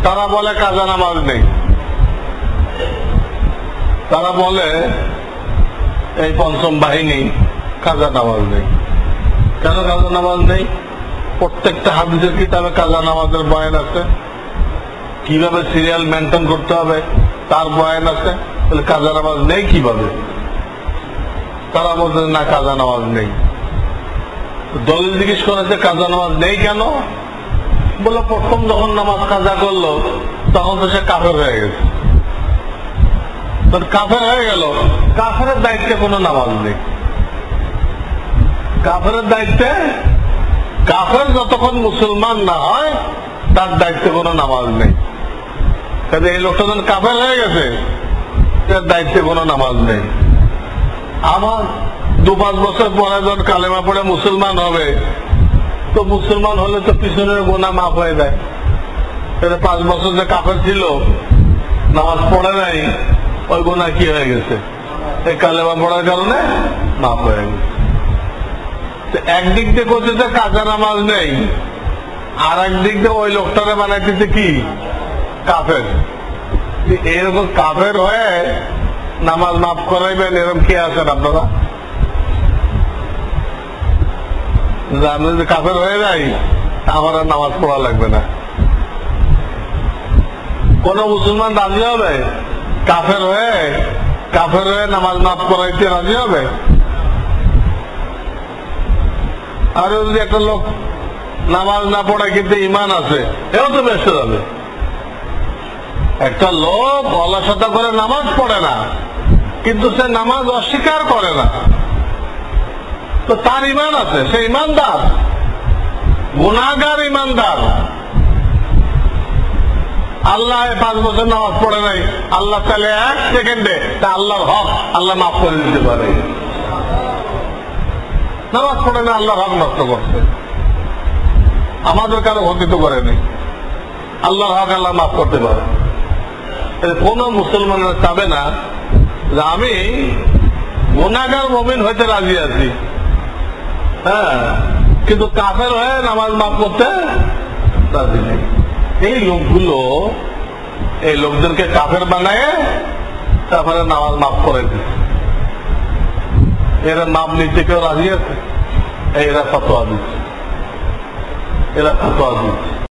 তারা বলে কাজা নামাজ নেই, তারা বলে এই পঞ্চম বাহিনী কাজা নামাজ নেই। কেন কাজা নামাজ নেই? প্রত্যেকটা হাদিসের কিতাবে কাজা নামাজের বয়ান আছে, কিভাবে সিরিয়াল মেনটেন করতে হবে তার বয়ান আছে। তাহলে কাজা নামাজ নেই কিভাবে? তারা বলছে না কাজা নামাজ নেই। দলিল জিজ্ঞেস করেছে কাজা নামাজ নেই কেন? বলে প্রথম যখন নামাজ কাজা করলো তখন তো সে কাফের হয়ে গেছে। কাফের হয়ে গেল, কাফের দায়িত্বে কোনো নামাজ নেই। কাফের দায়িত্বে, কাফের যতক্ষণ মুসলমান না হয় তার দায়িত্বে কোনো নামাজ নেই। কাজে এই লোকটা যখন কাফের হয়ে গেছে তার দায়িত্বে কোনো নামাজ নেই। আমার 2-5 বছর পরে যখন কালেমা পড়ে মুসলমান হবে, তো মুসলমান হলে তো পিছনের গোনা মাফ হয়ে যায়। 5 বছর যে কাফের ছিল, নামাজ পড়ে নাই, ওই গোনা কি হয়ে গেছে? এই কালেমা পড়ার কারণে মাফ হয়ে গেছে। একদিক দিয়ে করছে যে কাজা নামাজ নেই, আর একদিক দিয়ে ওই লোকটারে বানাইতেছে কি কাফের। এরকম কাফের হয়ে নামাজ মাফ করাইবেন, এরকম কে আছেন আপনারা? আমি যদি কাফের হয়ে যাই আমার আর নামাজ পড়া লাগবে না। কোন মুসলমান রাজি হবে কাফের হয়ে নামাজ মাফ করাইতে রাজি হবে? আর যদি একটা লোক নামাজ না পড়ে কিন্তু ইমান আছে, এও তো বেঁচে যাবে। একটা লোক অলসতা করে নামাজ পড়ে না, কিন্তু সে নামাজ অস্বীকার করে না, তো তার ইমান আছে, সে ইমানদার, গুনাহগার ইমানদার। আল্লাহ 5 বছর নামাজ পড়ে নাই, আল্লাহ তাহলে 1 সেকেন্ডে তা আল্লাহর হক আল্লাহ মাফ করে দিতে পারে। নামাজ পড়ে না, আল্লাহর হক নষ্ট করছে, আমাদের কারো ক্ষতি তো করেনি, আল্লাহর হক আল্লাহ মাফ করতে পারে। কোন মুসলমানের চাবে না যে আমি গুনাহগার মুমিন হইতে রাজি আছি, হ্যাঁ, কিন্তু কাফের হয়ে নামাজ মাফ করতে রাজি নেই। এই লোকগুলো, এই লোকদেরকে কাফের বানায় তারপরে নামাজ মাফ করে দিচ্ছে। এরা মাপ নিতে কেউ রাজি আছে? এরা ফতোয়া দিচ্ছে, এরা ফতোয়া দিচ্ছে।